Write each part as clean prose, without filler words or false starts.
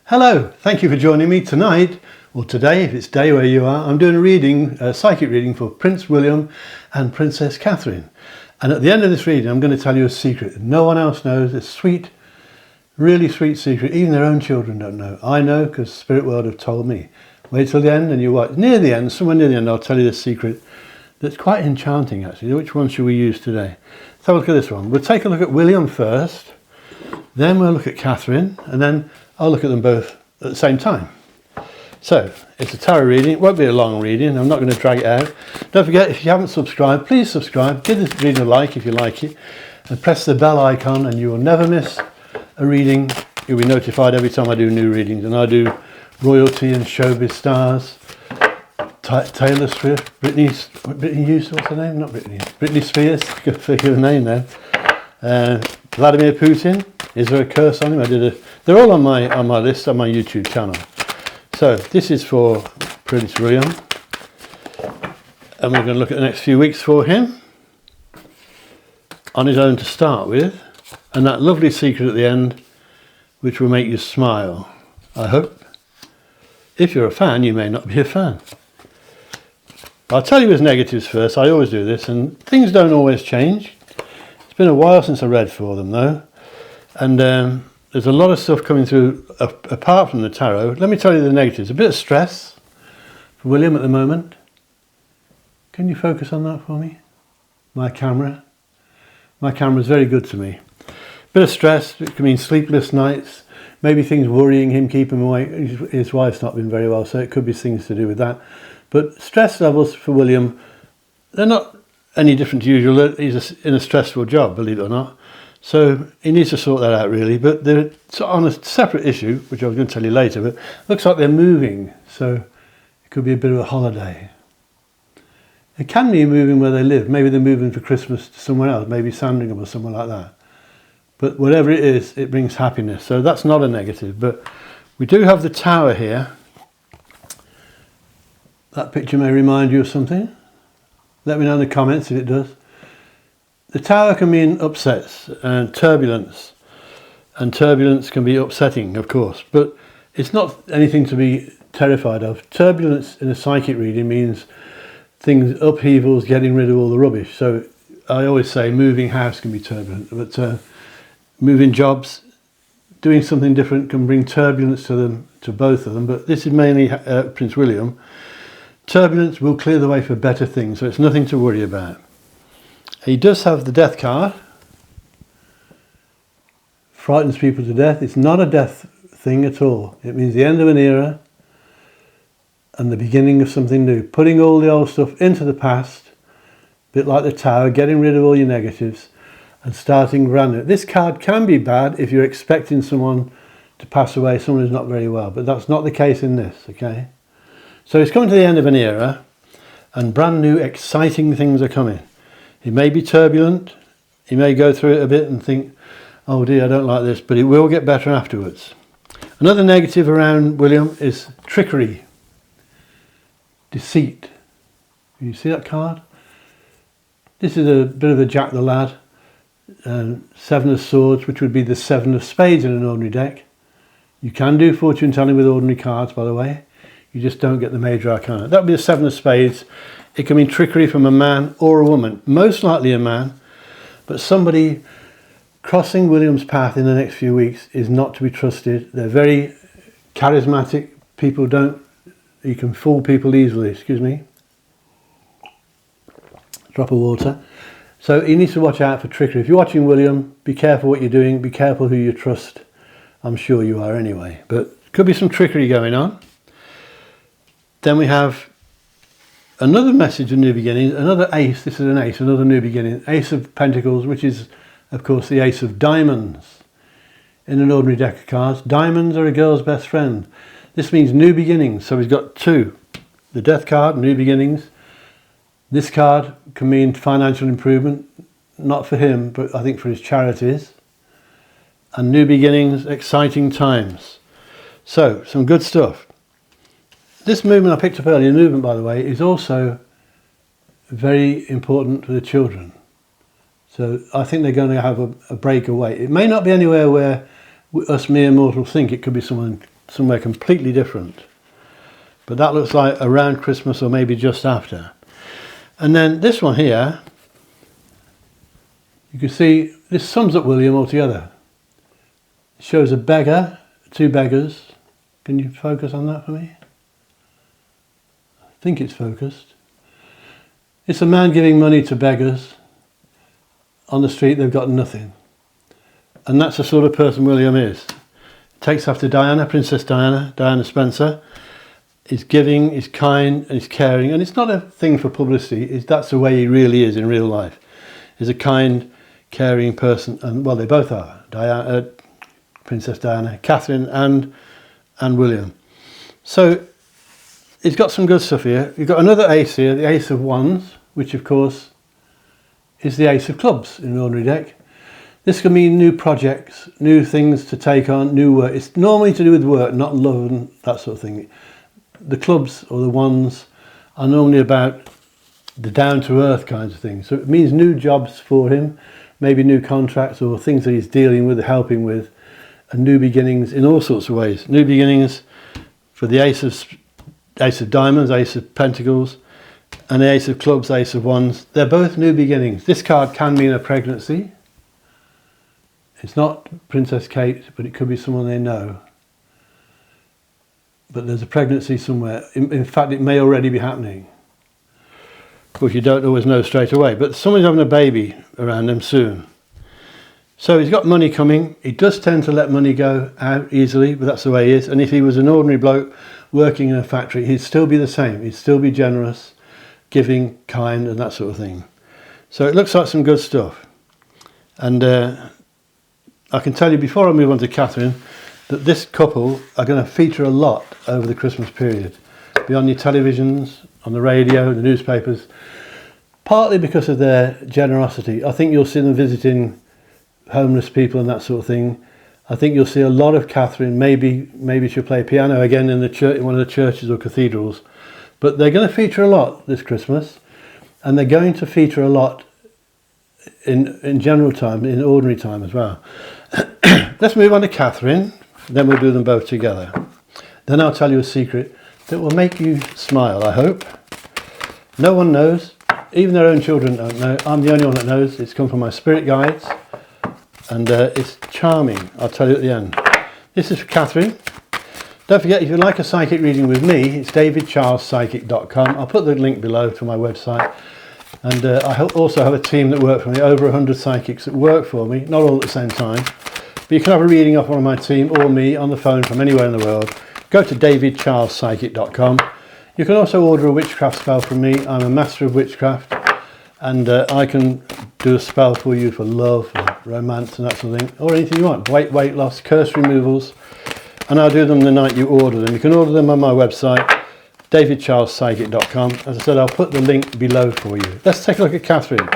Hello, thank you for joining me tonight, or today if it's day where you are. I'm doing a reading, a psychic reading for Prince William and Princess Catherine. And at the end of this reading I'm going to tell you a secret that no one else knows, a sweet, really sweet secret, even their own children don't know. I know because the spirit world have told me. Wait till the end and you'll watch. Near the end, somewhere near the end, I'll tell you this secret that's quite enchanting actually. Which one should we use today? Let's have a look at this one. We'll take a look at William first, then we'll look at Catherine, and then I'll look at them both at the same time. So, it's a tarot reading. It won't be a long reading. I'm not going to drag it out. Don't forget, if you haven't subscribed, please subscribe. Give this reading a like if you like it. And press the bell icon and you will never miss a reading. You'll be notified every time I do new readings. And I do royalty and showbiz stars. Taylor Swift, Britney Houston, what's her name? Not Britney. Britney Spears. I can figure the name now. Vladimir Putin. Is there a curse on him? They're all on my list on my YouTube channel. So this is for Prince William, and we're going to look at the next few weeks for him on his own to start with, and that lovely secret at the end, which will make you smile. I hope. If you're a fan, you may not be a fan. I'll tell you his negatives first. I always do this, and things don't always change. It's been a while since I read for them though, and there's a lot of stuff coming through apart from the tarot. Let me tell you the negatives. A bit of stress for William at the moment. Can you focus on that for me? My camera. My camera's very good to me. Bit of stress. It can mean sleepless nights. Maybe things worrying him, keep him awake. His wife's not been very well, so it could be things to do with that. But stress levels for William, they're not any different to usual. He's in a stressful job, believe it or not. So he needs to sort that out really, but they're on a separate issue, which I was going to tell you later, but it looks like they're moving, so it could be a bit of a holiday. It can be moving where they live. Maybe they're moving for Christmas to somewhere else, maybe Sandringham or somewhere like that. But whatever it is, it brings happiness, so that's not a negative. But we do have the tower here. That picture may remind you of something. Let me know in the comments if it does. The tower can mean upsets and turbulence can be upsetting, of course, but it's not anything to be terrified of. Turbulence in a psychic reading means things, upheavals, getting rid of all the rubbish. So I always say moving house can be turbulent, but moving jobs, doing something different can bring turbulence to them, to both of them, but this is mainly Prince William. Turbulence will clear the way for better things, so it's nothing to worry about. He does have the death card. Frightens people to death. It's not a death thing at all. It means the end of an era and the beginning of something new. Putting all the old stuff into the past, a bit like the tower, getting rid of all your negatives and starting brand new. This card can be bad if you're expecting someone to pass away, someone who's not very well, but that's not the case in this, okay? So it's coming to the end of an era and brand new exciting things are coming. He may be turbulent, he may go through it a bit and think, oh dear, I don't like this, but it will get better afterwards. Another negative around William is trickery, deceit. Can you see that card? This is a bit of a Jack the Lad, Seven of Swords, which would be the Seven of Spades in an ordinary deck. You can do fortune telling with ordinary cards, by the way. You just don't get the major arcana. That would be the Seven of Spades. It can mean trickery from a man or a woman, most likely a man, but somebody crossing William's path in the next few weeks is not to be trusted. They're very charismatic. You can fool people easily, excuse me. Drop of water. So he needs to watch out for trickery. If you're watching William, be careful what you're doing, be careful who you trust. I'm sure you are anyway, but could be some trickery going on. Then we have another message of new beginnings, another ace. This is an ace, another new beginning. Ace of Pentacles, which is, of course, the Ace of Diamonds. In an ordinary deck of cards, diamonds are a girl's best friend. This means new beginnings. So we've got two. The Death card, new beginnings. This card can mean financial improvement, not for him, but I think for his charities. And new beginnings, exciting times. So, some good stuff. This movement I picked up earlier, movement by the way, is also very important for the children. So I think they're going to have a breakaway. It may not be anywhere where us mere mortals think. It could be someone somewhere completely different. But that looks like around Christmas or maybe just after. And then this one here, you can see this sums up William altogether. It shows a beggar, two beggars. Can you focus on that for me? I think it's focused. It's a man giving money to beggars. On the street, they've got nothing. And that's the sort of person William is. Takes after Diana, Princess Diana, Diana Spencer. He's giving, he's kind, and he's caring. And it's not a thing for publicity. That's the way he really is in real life. He's a kind, caring person. And, well, they both are. Diana, Princess Diana, Catherine and William. So he's got some good stuff here. You've got another ace here, the Ace of Wands, which of course is the Ace of Clubs in an ordinary deck. This can mean new projects, new things to take on, new work. It's normally to do with work, not love and that sort of thing. The clubs or the wands are normally about the down-to-earth kinds of things. So it means new jobs for him, maybe new contracts or things that he's dealing with, helping with, and new beginnings in all sorts of ways. New beginnings for the Ace of Diamonds, Ace of Pentacles, and the Ace of Clubs, Ace of Wands. They're both new beginnings. This card can mean a pregnancy. It's not Princess Kate, but it could be someone they know. But there's a pregnancy somewhere. In fact, it may already be happening. Of course, you don't always know straight away, but someone's having a baby around them soon. So he's got money coming. He does tend to let money go out easily, but that's the way he is. And if he was an ordinary bloke working in a factory, he'd still be the same. He'd still be generous, giving, kind, and that sort of thing. So it looks like some good stuff. And I can tell you before I move on to Catherine that this couple are going to feature a lot over the Christmas period. Be on your televisions, on the radio, the newspapers, partly because of their generosity. I think you'll see them visiting homeless people and that sort of thing. I think you'll see a lot of Catherine. Maybe she'll play piano again in the church, in one of the churches or cathedrals. But they're going to feature a lot this Christmas, and they're going to feature a lot in general time, in ordinary time as well. Let's move on to Catherine, then we'll do them both together. Then I'll tell you a secret that will make you smile, I hope. No one knows, even their own children don't know. I'm the only one that knows. It's come from my spirit guides, and it's charming. I'll tell you at the end. This is for Catherine. Don't forget, if you'd like a psychic reading with me, it's davidcharlespsychic.com. I'll put the link below to my website. And I also have a team that work for me, over 100 psychics that work for me, not all at the same time. But you can have a reading off one of my team or me on the phone from anywhere in the world. Go to davidcharlespsychic.com. You can also order a witchcraft spell from me. I'm a master of witchcraft, and I can do a spell for you for love, for romance and that sort of thing, or anything you want. Weight loss, curse removals, and I'll do them the night you order them. You can order them on my website, davidcharlespsychic.com. As I said, I'll put the link below for you. Let's take a look at Catherine,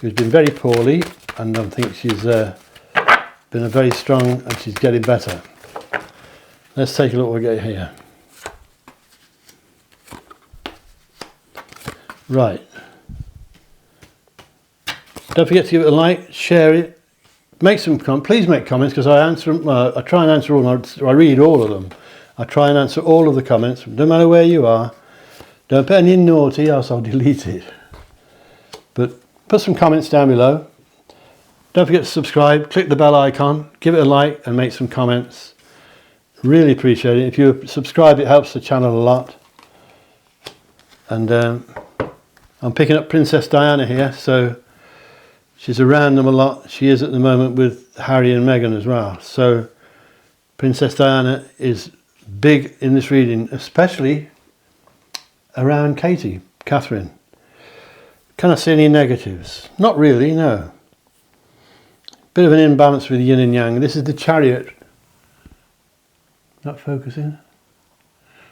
who's been very poorly, and I think she's been a very strong, and she's getting better. Let's take a look what we get here. Right. Don't forget to give it a like, share it, make some comments. Please make comments, because I answer them. I try and answer all of them. I read all of them. I try and answer all of the comments, no matter where you are. Don't put any naughty, else I'll delete it. But put some comments down below. Don't forget to subscribe, click the bell icon, give it a like and make some comments. Really appreciate it. If you subscribe, it helps the channel a lot. And I'm picking up Princess Diana here, so she's around them a lot. She is at the moment with Harry and Meghan as well. So Princess Diana is big in this reading, especially around Catherine. Can I see any negatives? Not really, no. Bit of an imbalance with yin and yang. This is the Chariot. Not focusing.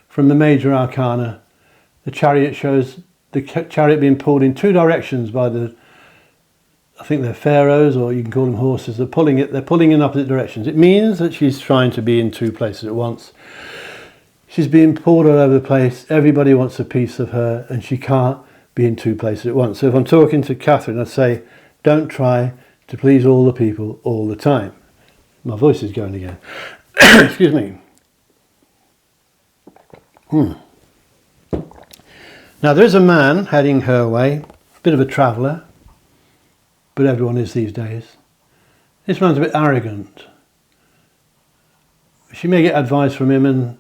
From the Major Arcana, the Chariot shows the chariot being pulled in two directions by I think they're pharaohs, or you can call them horses. They're pulling in opposite directions. It means that she's trying to be in two places at once. She's being pulled all over the place. Everybody wants a piece of her, and she can't be in two places at once. So if I'm talking to Catherine, I'd say, don't try to please all the people all the time. My voice is going again. Excuse me. Now there's a man heading her way, a bit of a traveller, but everyone is these days. This man's a bit arrogant. She may get advice from him and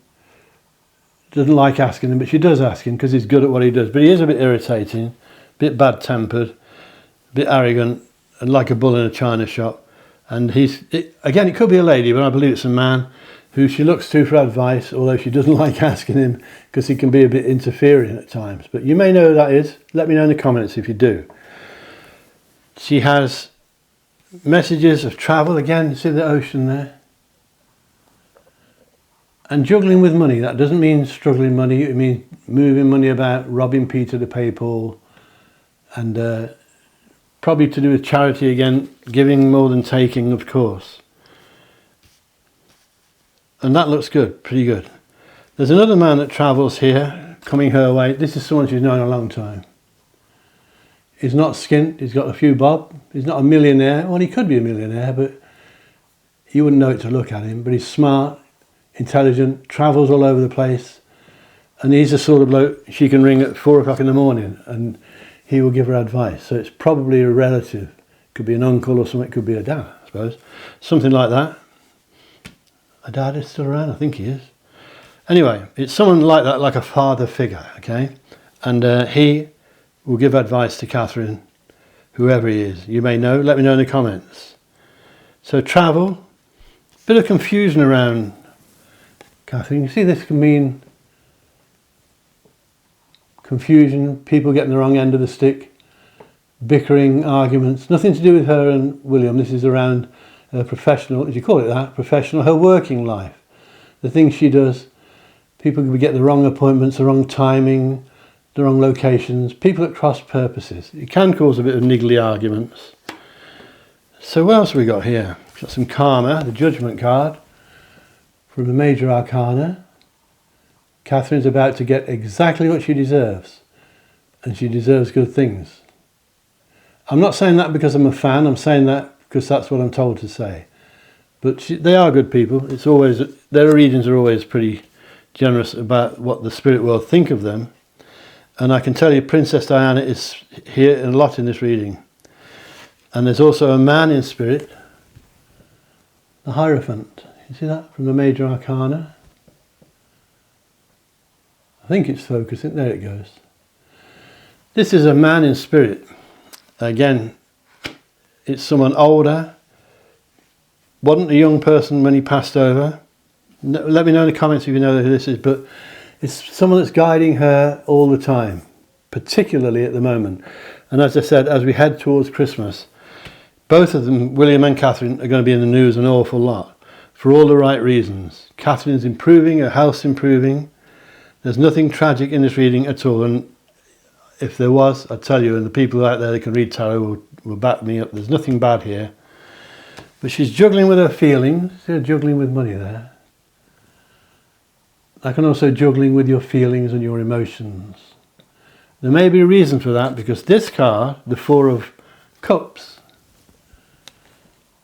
doesn't like asking him, but she does ask him because he's good at what he does. But he is a bit irritating, a bit bad-tempered, a bit arrogant, and like a bull in a china shop. And again, it could be a lady, but I believe it's a man who she looks to for advice, although she doesn't like asking him because he can be a bit interfering at times. But you may know who that is. Let me know in the comments if you do. She has messages of travel. Again, you see the ocean there. And juggling with money. That doesn't mean struggling money. It means moving money about, robbing Peter to pay Paul. And probably to do with charity again, giving more than taking, of course. And that looks good, pretty good. There's another man that travels here, coming her way. This is someone she's known a long time. He's not skint, he's got a few bob. He's not a millionaire. Well, he could be a millionaire, but you wouldn't know it to look at him. But he's smart, intelligent, travels all over the place. And he's the sort of bloke she can ring at 4 o'clock in the morning and he will give her advice. So it's probably a relative. Could be an uncle or something, could be a dad, I suppose. Something like that. A dad is still around, I think he is. Anyway, it's someone like that, like a father figure, okay? And he will give advice to Catherine, whoever he is. You may know, let me know in the comments. So travel, bit of confusion around Catherine. You see, this can mean confusion, people getting the wrong end of the stick, bickering, arguments. Nothing to do with her and William. This is around her professional, as you call it that, professional, her working life. The things she does. People can get the wrong appointments, the wrong timing, the wrong locations, people at cross purposes. It can cause a bit of niggly arguments. So what else have we got here? We've got some karma, the judgment card from the major arcana. Catherine's about to get exactly what she deserves, and she deserves good things. I'm not saying that because I'm a fan, I'm saying that because that's what I'm told to say. But they are good people. It's always, their readings are always pretty generous about what the spirit world think of them. And I can tell you Princess Diana is here a lot in this reading. And there's also a man in spirit, the Hierophant. You see that from the major arcana? I think it's focusing. There it goes. This is a man in spirit. Again, it's someone older. Wasn't a young person when he passed over. Let me know in the comments if you know who this is. But it's someone that's guiding her all the time, particularly at the moment. And as I said, as we head towards Christmas, both of them, William and Catherine, are going to be in the news an awful lot for all the right reasons. Catherine's improving, her health's improving. There's nothing tragic in this reading at all. And if there was, I'd tell you, and the people out there that can read tarot will back me up. There's nothing bad here. But she's juggling with her feelings. See her juggling with money there. I can also juggling with your feelings and your emotions. There may be a reason for that, because this card, the Four of Cups,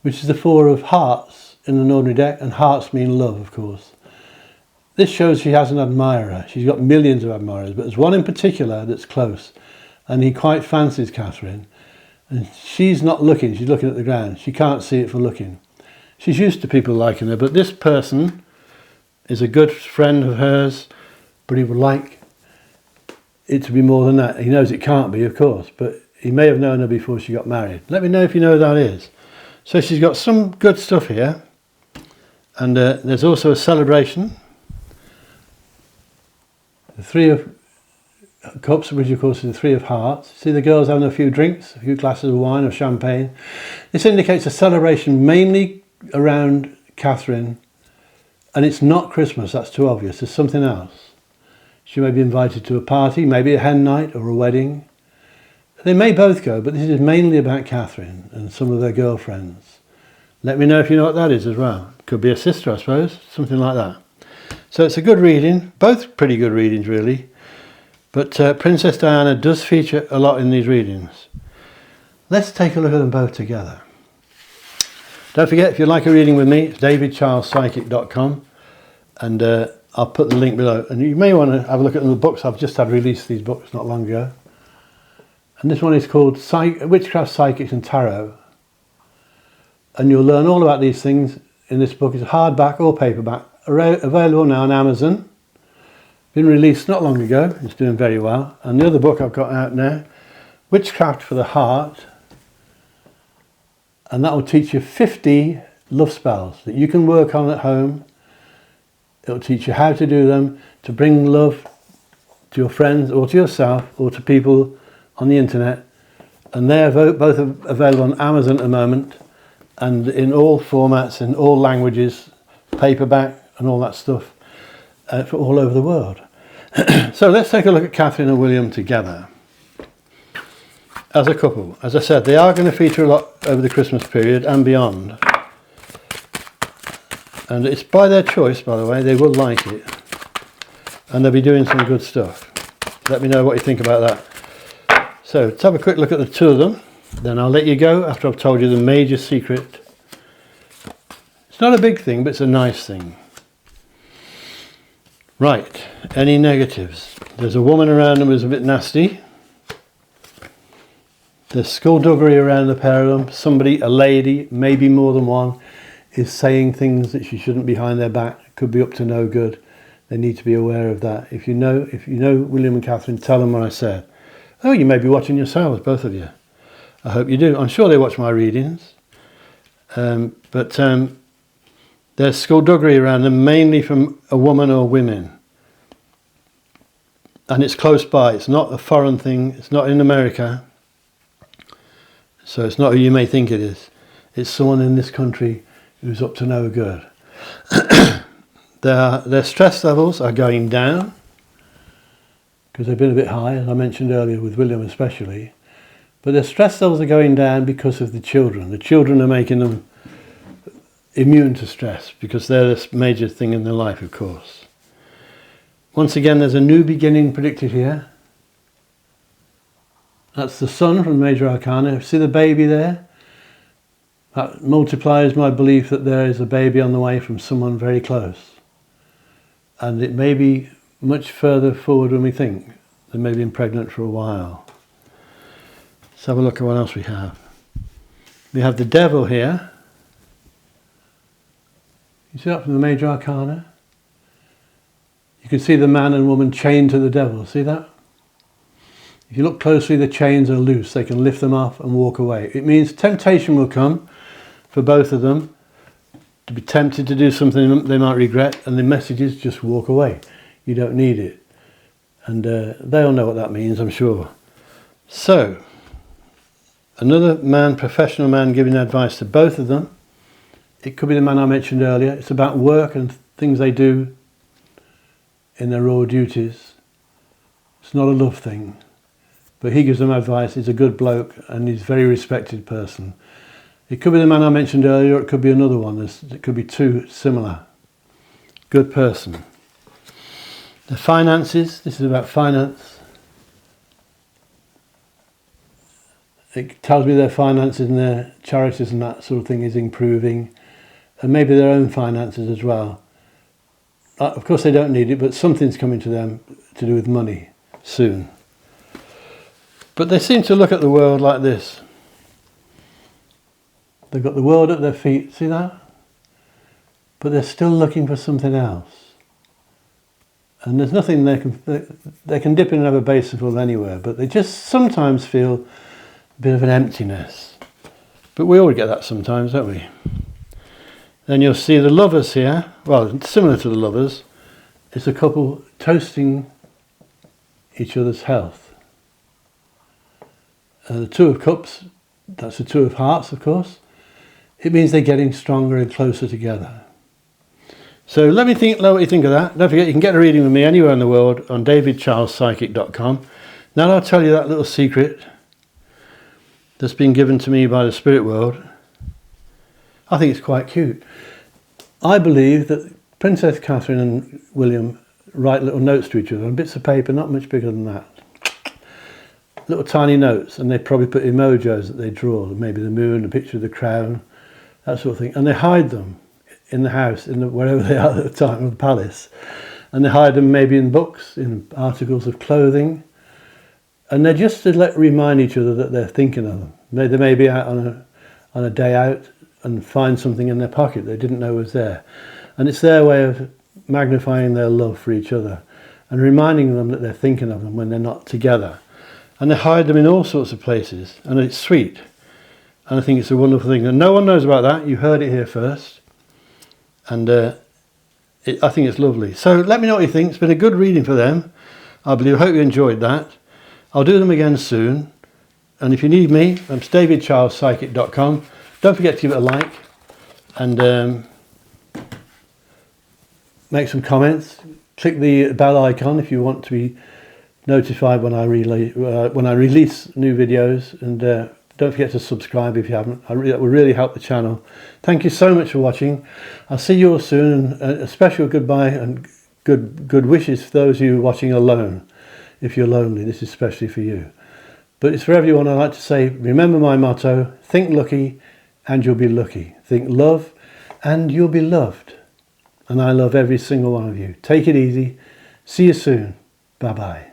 which is the Four of Hearts in an ordinary deck, and hearts mean love, of course. This shows she has an admirer. She's got millions of admirers, but there's one in particular that's close, and he quite fancies Catherine. And she's not looking, she's looking at the ground. She can't see it for looking. She's used to people liking her, but this person is a good friend of hers, but he would like it to be more than that. He knows it can't be, of course, but he may have known her before she got married. Let me know if you know who that is. So she's got some good stuff here. And there's also a celebration. The Three of Cups, which of course is the Three of Hearts. See the girls having a few drinks, a few glasses of wine or champagne. This indicates a celebration mainly around Catherine. And it's not Christmas, that's too obvious. There's something else. She may be invited to a party, maybe a hen night or a wedding. They may both go, but this is mainly about Catherine and some of their girlfriends. Let me know if you know what that is as well. Could be a sister, I suppose, something like that. So it's a good reading, both pretty good readings really. But Princess Diana does feature a lot in these readings. Let's take a look at them both together. Don't forget, if you'd like a reading with me, it's davidcharlespsychic.com, and I'll put the link below. And you may want to have a look at the books. I've just had released these books not long ago. And this one is called Witchcraft, Psychics and Tarot. And you'll learn all about these things in this book. It's hardback or paperback, available now on Amazon. Been released not long ago. It's doing very well. And the other book I've got out now, Witchcraft for the Heart, and that will teach you 50 love spells that you can work on at home. It'll teach you how to do them, to bring love to your friends or to yourself or to people on the internet. And they're both available on Amazon at the moment, and in all formats, in all languages, paperback and all that stuff, for all over the world. So let's take a look at Catherine and William together as a couple. As I said, they are going to feature a lot over the Christmas period and beyond. And it's by their choice, by the way. They will like it. And they'll be doing some good stuff. Let me know what you think about that. So let's have a quick look at the two of them. Then I'll let you go after I've told you the major secret. It's not a big thing, but it's a nice thing. Right, any negatives? There's a woman around them who's a bit nasty. There's skullduggery around the pair of them. Somebody, a lady, maybe more than one, is saying things that she shouldn't behind their back. It could be up to no good. They need to be aware of that. If you know William and Catherine, tell them what I said. Oh, you may be watching yourselves, both of you. I hope you do. I'm sure they watch my readings. But there's skullduggery around them, mainly from a woman or women. And it's close by. It's not a foreign thing. It's not in America. So it's not who you may think it is. It's someone in this country who's up to no good. Their stress levels are going down because they've been a bit high, as I mentioned earlier, with William especially. But their stress levels are going down because of the children. The children are making them immune to stress because they're the major thing in their life, of course. Once again, there's a new beginning predicted here. That's the sun from Major Arcana. See the baby there? That multiplies my belief that there is a baby on the way from someone very close. And it may be much further forward than we think. They may have been pregnant for a while. Let's have a look at what else we have. We have the devil here. You see that from the Major Arcana? You can see the man and woman chained to the devil. See that? If you look closely, the chains are loose. They can lift them off and walk away. It means temptation will come for both of them to be tempted to do something they might regret, and the message is just walk away. You don't need it. And they'll know what that means, I'm sure. So, another man, professional man, giving advice to both of them. It could be the man I mentioned earlier. It's about work and things they do in their raw duties. It's not a love thing. But he gives them advice. He's a good bloke and he's a very respected person. It could be the man I mentioned earlier, or it could be another one. It could be two similar. Good person. The finances. This is about finance. It tells me their finances and their charities and that sort of thing is improving. And maybe their own finances as well. Of course they don't need it, but something's coming to them to do with money soon. But they seem to look at the world like this. They've got the world at their feet, see that? But they're still looking for something else. And there's nothing they can dip in and have a baseball anywhere, but they just sometimes feel a bit of an emptiness. But we all get that sometimes, don't we? Then you'll see the lovers here. Well, similar to the lovers. It's a couple toasting each other's health. The Two of Cups, that's the Two of Hearts, of course. It means they're getting stronger and closer together. So let me know what you think of that. Don't forget, you can get a reading with me anywhere in the world on davidcharlespsychic.com. Now I'll tell you that little secret that's been given to me by the spirit world. I think it's quite cute. I believe that Princess Catherine and William write little notes to each other on bits of paper, not much bigger than that. Little tiny notes, and they probably put emojis that they draw, maybe the moon, a picture of the crown, that sort of thing. And they hide them in the house, wherever they are at the time, of the palace. And they hide them maybe in books, in articles of clothing. And they're just to remind each other that they're thinking of them. They may be out on a day out and find something in their pocket they didn't know was there. And it's their way of magnifying their love for each other and reminding them that they're thinking of them when they're not together. And they hide them in all sorts of places, and it's sweet. And I think it's a wonderful thing. And no one knows about that. You heard it here first. And I think it's lovely. So let me know what you think. It's been a good reading for them. I hope you enjoyed that. I'll do them again soon. And if you need me, I'm davidchildspsychic.com. Don't forget to give it a like and make some comments. Click the bell icon if you want to be notified when I release new videos. And don't forget to subscribe if you haven't. That will really help the channel. Thank you so much for watching. I'll see you all soon. And a special goodbye and good wishes for those of you watching alone. If you're lonely, this is especially for you. But it's for everyone. I'd like to say, remember my motto: think lucky and you'll be lucky. Think love and you'll be loved. And I love every single one of you. Take it easy. See you soon. Bye-bye.